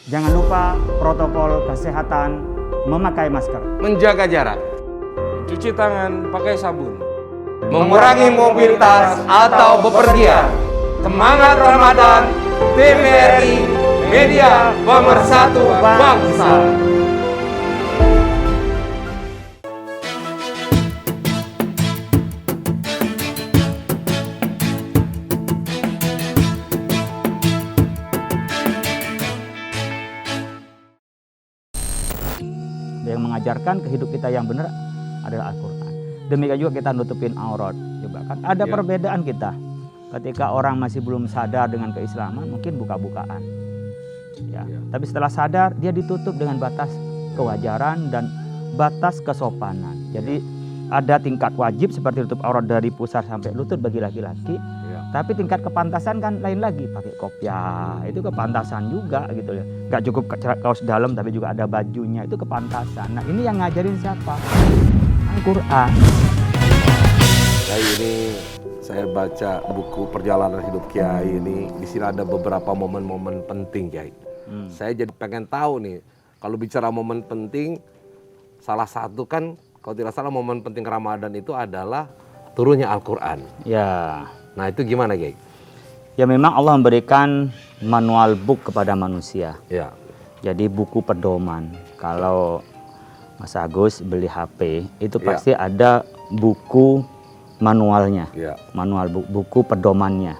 Jangan lupa protokol kesehatan, memakai masker, menjaga jarak, cuci tangan pakai sabun, mengurangi mobilitas atau bepergian. Semangat Ramadan, TVRI Media Pemersatu Bangsa. yang mengajarkan ke hidup kita yang benar adalah Al-Quran. Demikian juga kita nutupin aurat. Coba kan ada perbedaan kita. Ketika orang masih belum sadar dengan keislaman, mungkin buka-bukaan. Tapi setelah sadar, dia ditutup dengan batas kewajaran dan batas kesopanan. Jadi ada tingkat wajib seperti tutup aurat dari pusar sampai lutut bagi laki-laki. Tapi tingkat kepantasan kan lain lagi, pakai kopiah itu kepantasan juga gitu ya. Gak cukup kaos dalam tapi juga ada bajunya, itu kepantasan. Nah ini yang ngajarin siapa? Al-Quran. Nah ini saya baca buku perjalanan hidup Kiai ini, di sini ada beberapa momen-momen penting Kiai. Saya jadi pengen tahu nih, kalau bicara momen penting, salah satu kan kalau tidak salah momen penting Ramadan itu adalah turunnya Al-Quran. Ya. Nah itu gimana Kiai? Ya memang Allah memberikan manual book kepada manusia. Ya. Jadi buku pedoman. Kalau Mas Agus beli HP itu pasti ada buku manualnya, manual buku pedomannya.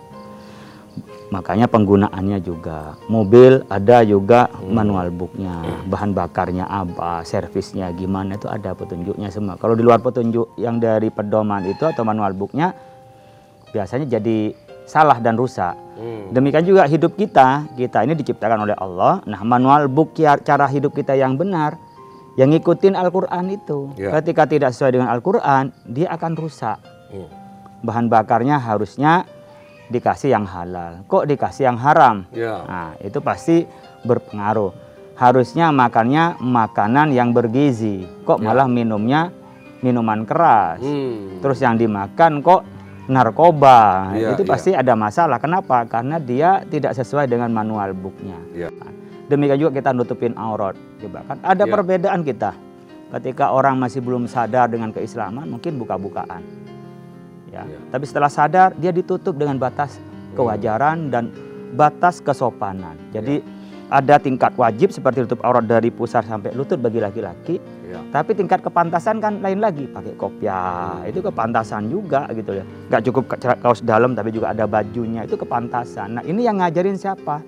Makanya penggunaannya juga. Mobil ada juga manual booknya, bahan bakarnya apa, servisnya gimana, itu ada petunjuknya semua. Kalau di luar petunjuk yang dari pedoman itu atau manual booknya, biasanya jadi salah dan rusak. Demikian juga hidup kita ini diciptakan oleh Allah. Nah manual book cara hidup kita yang benar, yang ngikutin Al-Quran itu. Ketika tidak sesuai dengan Al-Quran, dia akan rusak. Bahan bakarnya harusnya dikasih yang halal, kok dikasih yang haram. Nah itu pasti berpengaruh. Harusnya makannya makanan yang bergizi, kok malah minumnya minuman keras. Terus yang dimakan kok narkoba, itu pasti ada masalah. Kenapa? Karena dia tidak sesuai dengan manual booknya. Demikian juga kita nutupin aurat. Coba kan ada perbedaan kita. Ketika orang masih belum sadar dengan keislaman, mungkin buka-bukaan. Tapi setelah sadar, dia ditutup dengan batas kewajaran dan batas kesopanan. Jadi ada tingkat wajib seperti tutup aurat dari pusar sampai lutut bagi laki-laki. Tapi tingkat kepantasan kan lain lagi, pakai kopiah itu kepantasan juga gitu ya. Gak cukup kaos dalam tapi juga ada bajunya, itu kepantasan. Nah ini yang ngajarin siapa?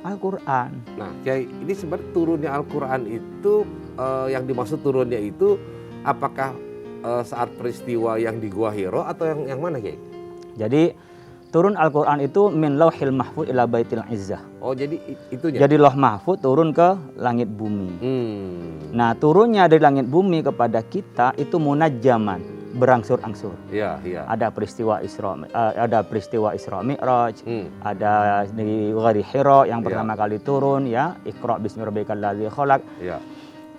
Al-Quran. Nah Kiai, ini sebenarnya turunnya Al-Quran itu yang dimaksud turunnya itu apakah saat peristiwa yang di Gua Hiro atau yang mana Kiai? Jadi turun Al-Quran itu min lauhil mahfud ila baitil izzah. Oh jadi itunya? Jadi lauh mahfud turun ke langit bumi. Nah turunnya dari langit bumi kepada kita itu munajjaman, berangsur-angsur. Ada peristiwa Isra Mi'raj, ada di Ghari Hiro yang pertama kali turun ya, Iqra bismi rabbikal ladzi khalaq.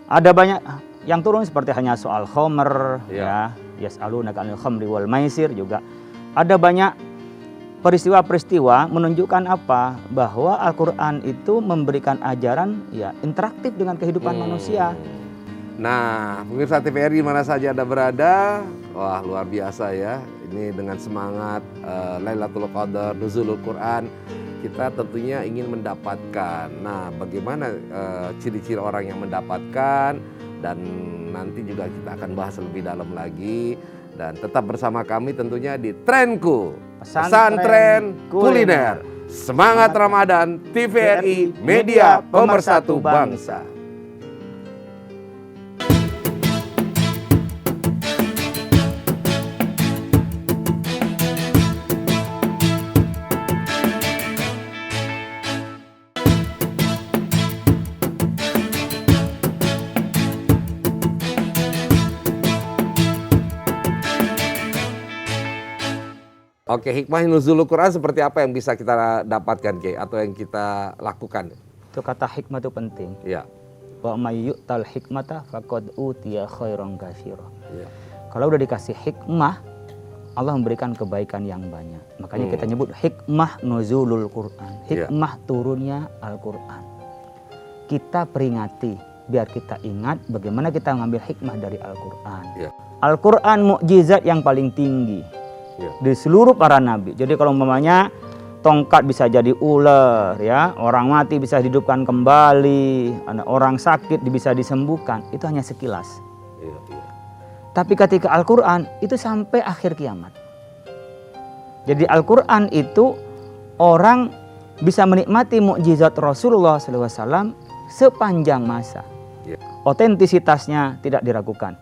Ada banyak yang turun seperti hanya soal khomer yas'alunaka 'anil khamri wal maisir juga. Ada banyak peristiwa-peristiwa menunjukkan apa? Bahwa Al-Quran itu memberikan ajaran interaktif dengan kehidupan manusia. Nah, pemirsa TVRI mana saja Anda berada, wah luar biasa ya. Ini dengan semangat Lailatul Qadar, Nuzulul Quran, kita tentunya ingin mendapatkan. Nah, bagaimana ciri-ciri orang yang mendapatkan, dan nanti juga kita akan bahas lebih dalam lagi. Dan tetap bersama kami tentunya di Trenku, Pesantren Kuliner. Semangat Ramadan, TVRI Media Pemersatu Bangsa. Oke, hikmah nuzulul Quran seperti apa yang bisa kita dapatkan Kiai atau yang kita lakukan? Itu kata hikmah itu penting. Wa may yu'tal hikmata faqad utiya khairan katsira. Kalau udah dikasih hikmah, Allah memberikan kebaikan yang banyak. Makanya kita nyebut hikmah nuzulul Quran, hikmah turunnya Al-Quran. kita peringati, biar kita ingat bagaimana kita mengambil hikmah dari Al-Quran. Ya. Al-Quran mukjizat yang paling tinggi di seluruh para nabi. Jadi kalau umpamanya tongkat bisa jadi ular, ya, orang mati bisa dihidupkan kembali, orang sakit bisa disembuhkan, itu hanya sekilas. Tapi ketika Al-Quran itu sampai akhir kiamat. Jadi Al-Quran itu orang bisa menikmati mukjizat Rasulullah SAW sepanjang masa. Otentisitasnya tidak diragukan.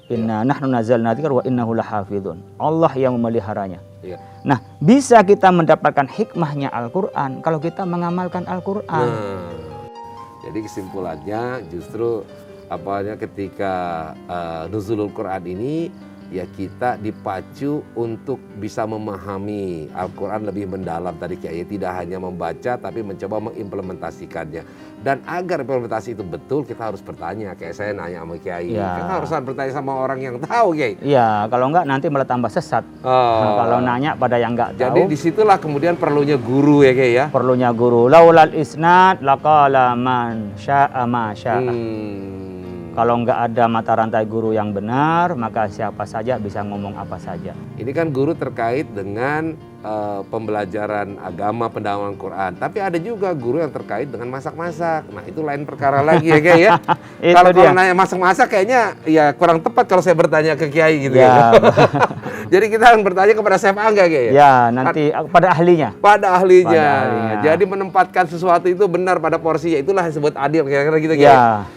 Inna nahnu nazzalna dzikra wa innahu lahafizun. Allah yang memeliharanya. Nah, bisa kita mendapatkan hikmahnya Al-Quran kalau kita mengamalkan Al-Quran. Jadi kesimpulannya justru ketika nuzulul Quran ini ya kita dipacu untuk bisa memahami Al-Quran lebih mendalam tadi Kiai, tidak hanya membaca tapi mencoba mengimplementasikannya. Dan agar implementasi itu betul kita harus bertanya, kayak saya nanya sama Kiai. Kita harus bertanya sama orang yang tahu Kiai. Iya, kalau enggak nanti malah tambah sesat. Kalau nanya pada yang enggak tahu. Jadi disitulah kemudian perlunya guru ya Kiai ya. Perlunya guru. Laulal isnad laqala man syaa ma syaa. Kalau nggak ada mata rantai guru yang benar, maka siapa saja bisa ngomong apa saja. Ini kan guru terkait dengan pembelajaran agama, pendalaman Quran. Tapi ada juga guru yang terkait dengan masak-masak. Nah itu lain perkara lagi ya Kiai ya. Kalau nanya masak-masak kayaknya ya kurang tepat kalau saya bertanya ke Kiai gitu ya. Jadi kita akan bertanya kepada Chef Angga Kiai ya. Ya nanti pada ahlinya. Pada ahlinya. Jadi menempatkan sesuatu itu benar pada porsinya, itulah yang disebut adil kira-kira gitu Kiai. Ya.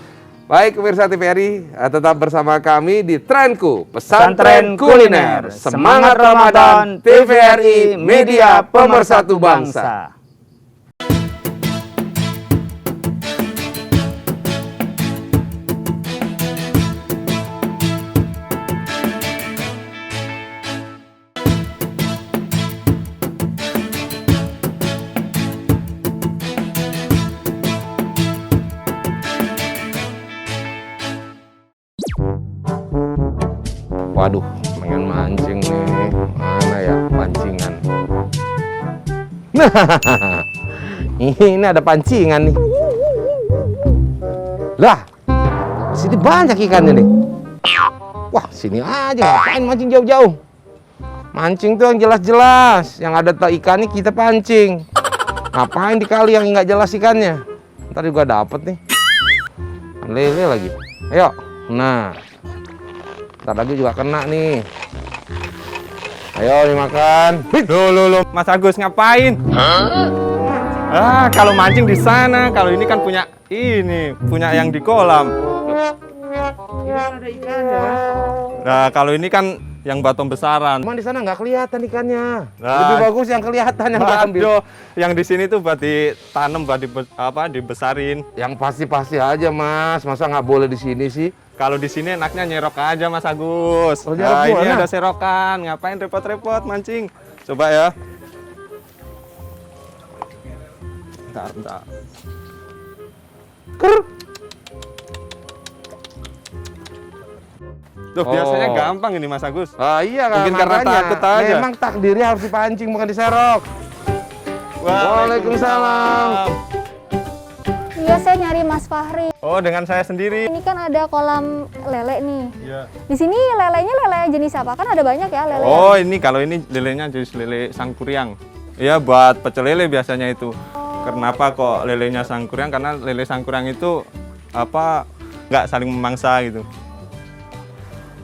Baik pemirsa TVRI, tetap bersama kami di Trenku Pesantren Kuliner. Semangat Ramadan, TVRI Media Pemersatu Bangsa. Waduh, pengen mancing nih. Mana ya pancingan? Nah, ini ada pancingan nih. Lah, sini banyak ikannya nih. Wah, sini aja, ngapain mancing jauh-jauh? Mancing tuh yang jelas-jelas, yang ada ikannya kita pancing. Ngapain di kali yang nggak jelas ikannya? Ntar juga dapet nih. Lele lagi. Ayo, nah. Ntar lagi juga kena nih. Ayo dimakan. Loh, Mas Agus ngapain? Kalau mancing di sana, kalau ini kan punya yang di kolam. Ini ada ikannya. Nah, kalau ini kan yang batong besaran. Cuman di sana nggak kelihatan ikannya. Lebih bagus yang kelihatan yang diambil. Yang di sini tuh buat ditanam, buat dibesarin. Yang pasti-pasti aja Mas. Masa nggak boleh di sini sih? Kalau di sini enaknya nyerok aja Mas Agus. Nah, ini ada serokan, ngapain repot-repot mancing? Coba ya. Bentar. Tuh, biasanya gampang ini Mas Agus. Iya, mungkin karena takut aja. Memang takdirnya harus dipancing bukan diserok. Waalaikumsalam. Iya, saya nyari Mas Fahri. Oh, dengan saya sendiri. Ini kan ada kolam lele nih. Iya. Di sini lelenya lele jenis apa? Kan ada banyak ya lele. Oh, kalau ini lelenya jenis lele sangkuriang. Iya, buat pecel lele biasanya itu. Kenapa kok lelenya sangkuriang? Karena lele sangkuriang itu nggak saling memangsa gitu.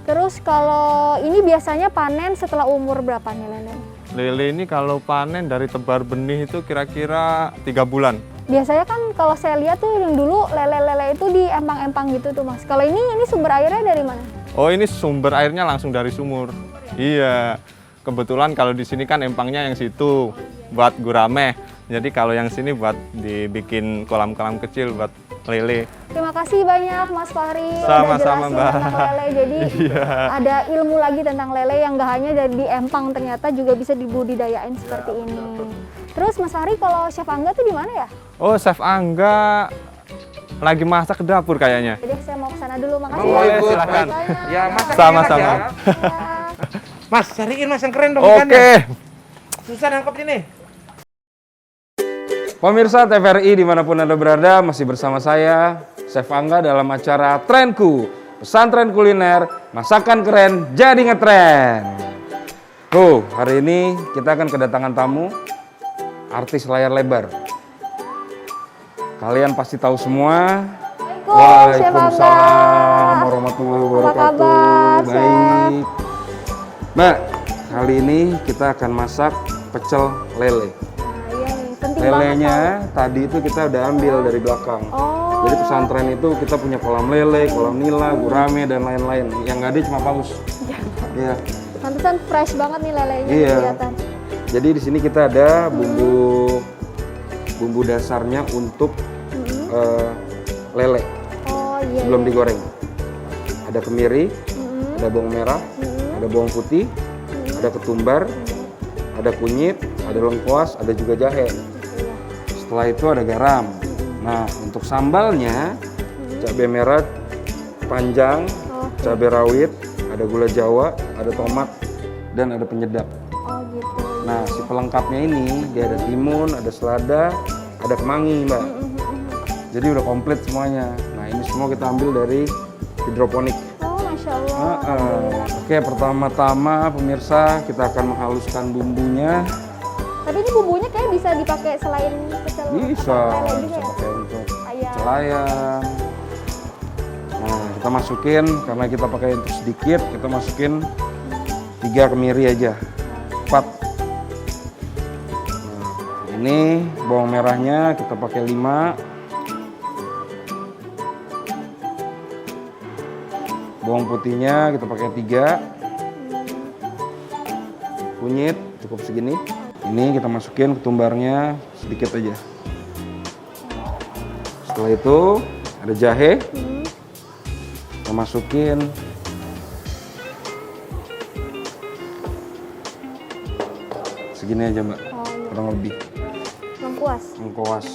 Terus kalau ini biasanya panen setelah umur berapa nih lele? Lele ini kalau panen dari tebar benih itu kira-kira 3 bulan. Biasanya kan kalau saya lihat tuh yang dulu lele-lele itu di empang-empang gitu tuh Mas. Kalau ini sumber airnya dari mana? Oh, ini sumber airnya langsung dari sumur. Iya. Kebetulan kalau di sini kan empangnya yang situ buat gurame. Jadi kalau yang sini buat dibikin kolam-kolam kecil buat lele. Terima kasih banyak Mas Fahri. Sama-sama Mbak. Tentang lele. Jadi ada ilmu lagi tentang lele yang nggak hanya dari di empang, ternyata juga bisa dibudidayain seperti ini. Terus Mas Fahri, kalau Chef Angga tuh di mana ya? Oh, Chef Angga lagi masak ke dapur kayaknya. Jadi saya mau ke sana dulu. Makasih. Boleh, silakan. Ya, masak Sama-sama. ya. Mas, cariin Mas yang keren dong Oke. ikannya. Susah nangkep ini. Pemirsa TVRI dimanapun Anda berada, masih bersama saya, Chef Angga dalam acara Trenku, pesantren kuliner, masakan keren jadi ngetren. Hari ini kita akan kedatangan tamu, artis layar lebar. Kalian pasti tahu semua. Waalaikumsalam warahmatullahi wabarakatuh. Apa kabar, Baik. Mbak, kali ini kita akan masak pecel lele. Lelenya tadi itu kita udah ambil dari belakang. Jadi pesantren itu kita punya kolam lele, kolam nila, gurame dan lain-lain. Yang nggak ada cuma paus. Iya. Pantesan fresh banget nih lelenya kelihatan. Jadi di sini kita ada bumbu dasarnya untuk lele. Sebelum digoreng. Ada kemiri, ada bawang merah, ada bawang putih, ada ketumbar, ada kunyit, ada lengkuas, ada juga jahe. Setelah itu ada garam. Nah, untuk sambalnya cabai merah panjang, cabai rawit, ada gula jawa, ada tomat, dan ada penyedap. Nah, si pelengkapnya ini dia ada timun, ada selada, ada kemangi, Mbak. Jadi udah komplit semuanya. Nah, ini semua kita ambil dari hidroponik. Masya Allah. Oke, pertama-tama pemirsa kita akan menghaluskan bumbunya. Tapi ini bumbunya kayak bisa dipakai selain pecel Bisa lele juga ya? pakai untuk Ayam. pecel ayam. Nah, kita masukin, karena kita pakai untuk sedikit, kita masukin 3 kemiri aja. 4. Nah, ini bawang merahnya kita pakai 5. Bawang putihnya kita pakai 3. Kunyit cukup segini. Ini kita masukin ketumbarnya sedikit aja. Setelah itu ada jahe. Kita masukin. Segini aja, Mbak. Kurang lebih. Lengkuas.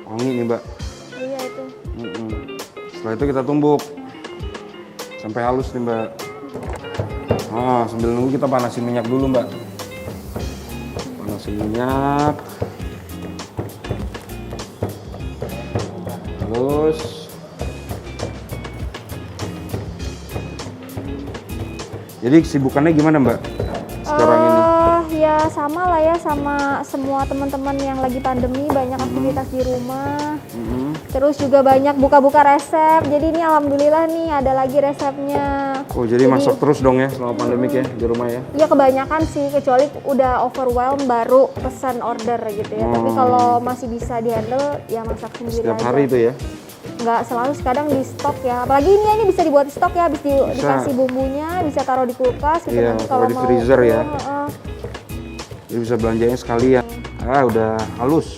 Wangi nih, Mbak. Iya itu. Setelah itu kita tumbuk sampai halus nih, Mbak. Sambil nunggu kita panasin minyak dulu, Mbak. Panasin minyak. Terus jadi kesibukannya gimana, Mbak? Sekarang ini? Ya sama lah ya, sama semua teman-teman yang lagi pandemi, banyak aktivitas di rumah. Terus juga banyak buka-buka resep. Jadi ini alhamdulillah nih ada lagi resepnya. Jadi masak terus dong ya selama pandemik ya di rumah ya? Iya kebanyakan sih, kecuali udah overwhelm baru pesan order gitu ya. Tapi kalau masih bisa dihandle ya masak sendiri Setiap aja. hari itu ya? Nggak selalu, kadang di stok ya. Apalagi ini bisa dibuat di stok ya, habis dikasih bumbunya, bisa taruh di kulkas gitu. Iya, Nanti kalau di mau freezer ya. Jadi bisa belanjanya sekalian. Udah halus.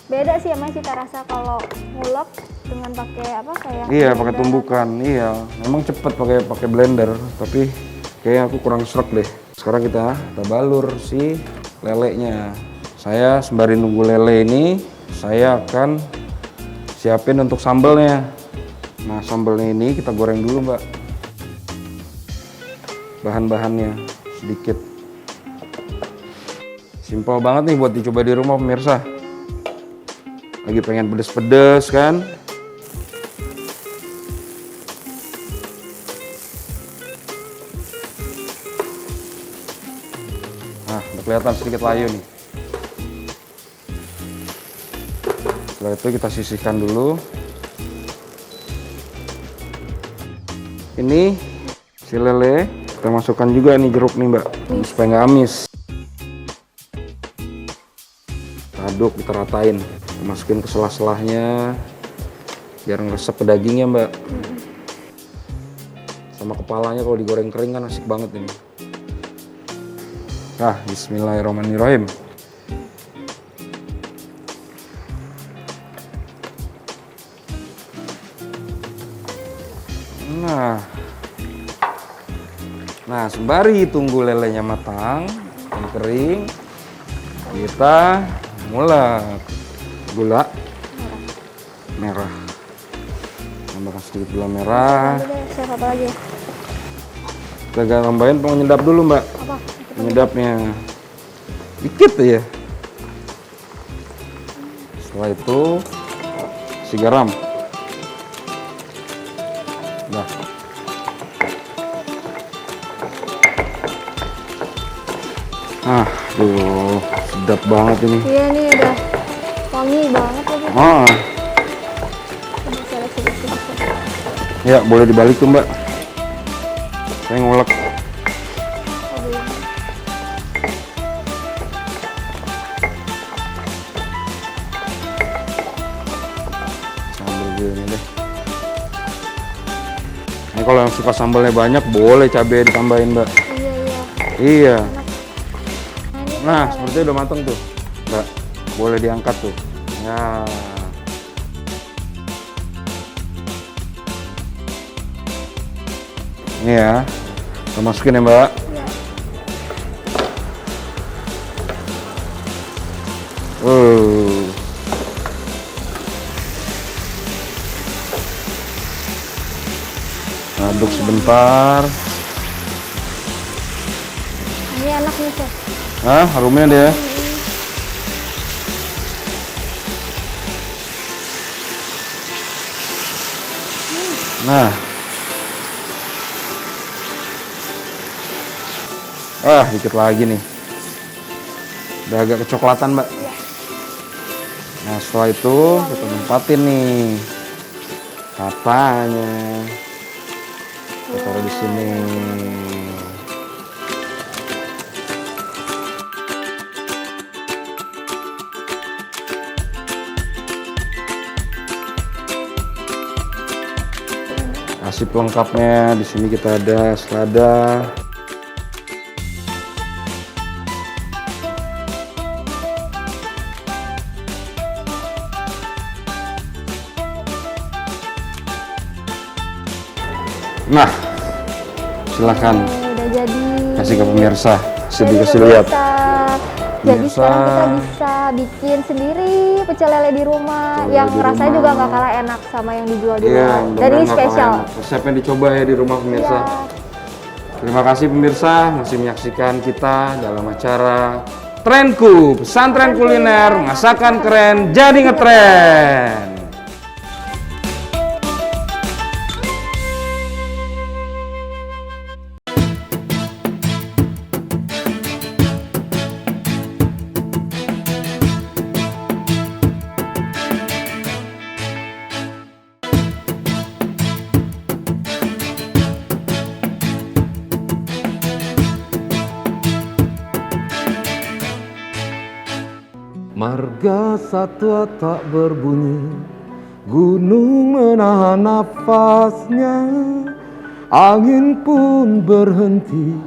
Beda sih emang cita rasa kalau ngulek dengan pakai apa kayak. Iya, pakai tumbukan. Iya, memang cepet pakai blender, tapi kayaknya aku kurang srek deh. Sekarang kita balur si lelenya. Saya sembari nunggu lele ini, saya akan siapin untuk sambelnya. Nah, sambelnya ini kita goreng dulu, Mbak. Bahan-bahannya sedikit. Simpel banget nih buat dicoba di rumah, pemirsa. Lagi pengen pedes-pedes kan? Nah, udah kelihatan sedikit layu nih. Setelah itu kita sisihkan dulu. Ini si lele, kita masukkan juga nih jeruk nih, Mbak, supaya nggak amis. Aduk, kita ratain. Masukin ke selah-selahnya biar ngeresep ke dagingnya, Mbak. Sama kepalanya kalau digoreng kering kan asik banget ini. Bismillahirrahmanirrahim. Nah, sembari tunggu lelenya matang dan kering, kita ngulek gula merah. Tambahkan sedikit gula merah. Siapa apa lagi? Kita tambahin penyedap dulu, Mbak. Apa? Penyedapnya dikit ya. Setelah itu kasih garam. Nah. Aduh, sedap banget ini. Iya nih udah wangi banget lagi. Ah, ya boleh dibalik tuh Mbak. Saya ngulek. Sambal gini deh. Ini kalau yang suka sambalnya banyak, boleh cabai ditambahin Mbak. Iya iya. Iya. Nah, Nah, sepertinya udah matang tuh, Mbak. Boleh diangkat tuh. Ya. Ini ya, kita masukin ya, Mbak. Iya. Aduk sebentar. Ini enak nih Chef. Hah, harumnya dia. Nah. Dikit lagi nih. Udah agak kecoklatan, Mbak. Nah, setelah itu kita tempatin nih katanya. Kita taruh di sini. Kasih pelengkapnya. Di sini kita ada selada. Nah, silakan Udah jadi. kasih ke pemirsa. Jadi Kasih lihat. pemirsa. Jadi Pemirsa. sekarang kita bisa bikin sendiri pecel lele di rumah, Pecel lele yang di rasanya rumah. juga nggak kalah enak sama yang dijual di Iya, luar. Dan mudah-mudahan ini nggak spesial. kalah enak. Resepnya dicoba ya di rumah pemirsa. Iya. Terima kasih pemirsa masih menyaksikan kita dalam acara Trenku, pesantren kuliner, masakan keren, jadi ngetren. Marga satwa tak berbunyi, gunung menahan nafasnya, angin pun berhenti,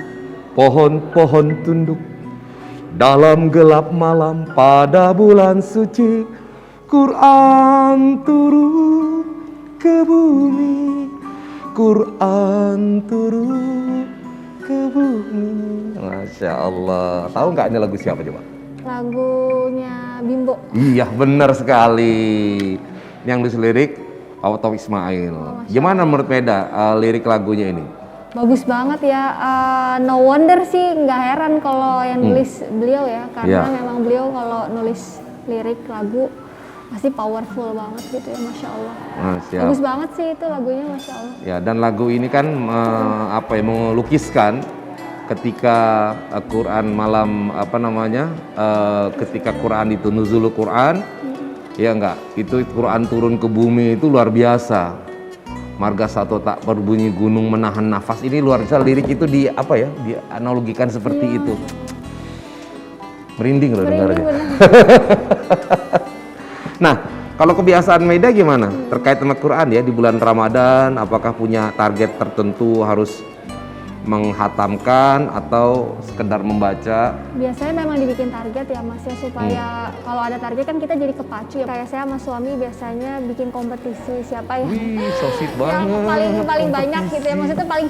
pohon-pohon tunduk dalam gelap malam pada bulan suci. Quran turun ke bumi, Quran turun ke bumi. Masya Allah. Tahu nggak ini lagu siapa coba? Lagunya Bimbo. Iya benar sekali. Yang nulis lirik Taufik Ismail. Gimana menurut Meda lirik lagunya ini? Bagus banget ya. No wonder sih, nggak heran kalau yang nulis beliau ya, karena Iya. memang beliau kalau nulis lirik lagu pasti powerful banget gitu ya, masya Allah. Siap. Bagus banget sih itu lagunya, masya Allah. Ya, dan lagu ini kan melukiskan ketika Quran malam ketika Quran itu nuzulul Quran, ya enggak, itu Quran turun ke bumi itu luar biasa. Marga satu tak berbunyi, gunung menahan nafas, ini luar biasa. Lirik itu dianalogikan seperti itu. Merinding loh dengarnya. Nah, kalau kebiasaan Meda gimana terkait sama Quran ya di bulan Ramadan? Apakah punya target tertentu harus menghatamkan atau sekedar membaca? Biasanya memang dibikin target ya Mas ya, supaya kalau ada target kan kita jadi kepacu ya. Kayak saya sama suami biasanya bikin kompetisi siapa ya Wih, so sweet yang banget. paling banyak gitu ya, maksudnya paling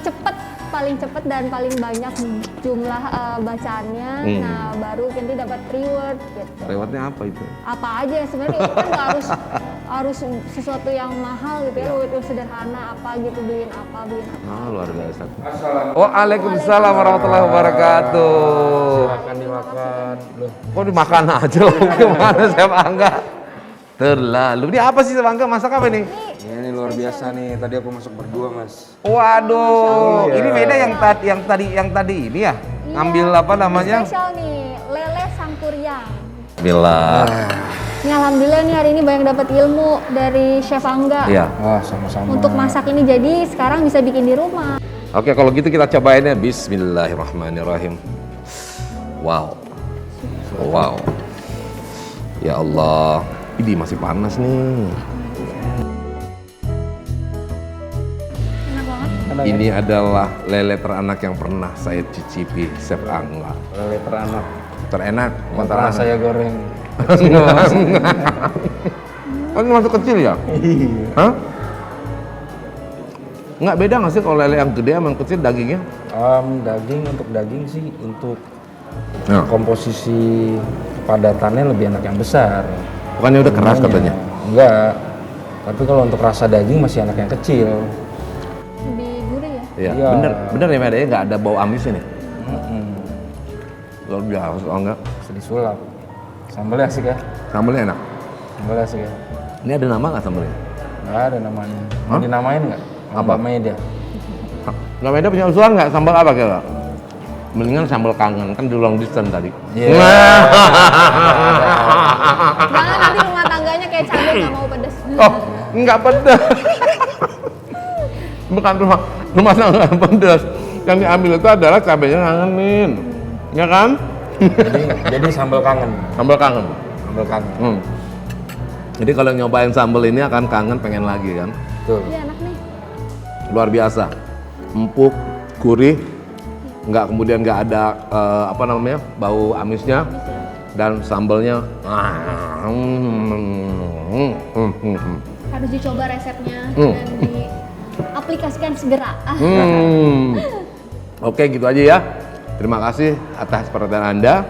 cepet dan paling banyak jumlah bacaannya. Nah baru nanti dapat reward gitu. Lewatnya apa itu? Apa aja sebenarnya, itu kan nggak harus sesuatu yang mahal gitu ya, itu sederhana apa gitu, beliin apa. Luar biasa. Waalaikumsalam warahmatullahi wabarakatuh. Silakan dimakan. Loh, Kok dimakan aja loh? Gimana Chef Angga? Terlalu. Ini apa sih Bangga? Masak apa nih? Ini luar biasa nih. Tadi aku masak berdua, Mas. Waduh, ini beda yang tadi ini ya? Ngambil apa namanya? Spesial nih, lele sangkuriang. Bila. Ini alhamdulillah nih hari ini banyak dapat ilmu dari Chef Angga. Iya. Wah, sama-sama. Untuk masak ini, jadi sekarang bisa bikin di rumah. Oke, kalau gitu kita cobain ya. Bismillahirrahmanirrahim. Wow. Wow. Ya Allah. Ini masih panas nih. Enak banget. Ini adalah lele teranak yang pernah saya cicipi, Chef Angga. Lele teranak. Terenak, bukan Pernah teranak. saya goreng. Oh, ini masuk kecil ya? Iya. Hah? Nggak beda nggak sih kalau lele yang gede sama yang kecil dagingnya? Untuk daging sih, untuk Ya. komposisi padatannya lebih enak yang besar. Bukannya udah keras katanya? Enggak. Tapi kalau untuk rasa daging masih enak yang kecil. Lebih gurih ya. Iya, Iya. bener ya Meda, nggak ada bau amisnya nih. Mm-mm. Luar biasa, kalau enggak. Bisa disulap. Sambelnya asik ya. Sambelnya enak. Sambelnya asik ya. Ini ada nama nggak sambelnya? Nggak ada namanya. Mau Hah? dinamain nggak? Apa? Mbak Meda. Nggak Meda punya usulan nggak sambal apa kira? Mendingan sambal kangen, kan di long distance tadi. Iya. Jangan nanti rumah tangganya kayak cabai nggak mau pedes. Oh, nggak pedas. Bukan rumah tangga pedas. Yang diambil itu adalah cabenya ngangenin. Ya kan? jadi sambal kangen. Sambal kangen. Sambal kangen. Jadi kalau nyobain sambal ini akan kangen pengen lagi kan? Tuh. Iya enak nih. Luar biasa. Empuk, gurih, kemudian nggak ada apa namanya bau amisnya dan sambalnya. Harus dicoba resepnya Hmm. dan diaplikasikan segera. Oke, gitu aja ya. Terima kasih atas perhatian Anda.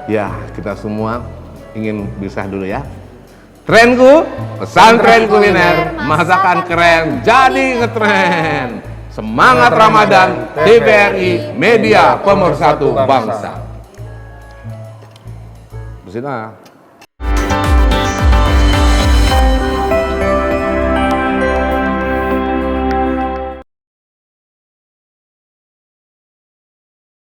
Ya, kita semua ingin bisa dulu ya. Trenku, pesantren kuliner, masakan keren, jadi ngetren. Semangat Ramadan, TVRI Media Pemersatu Bangsa. Bersih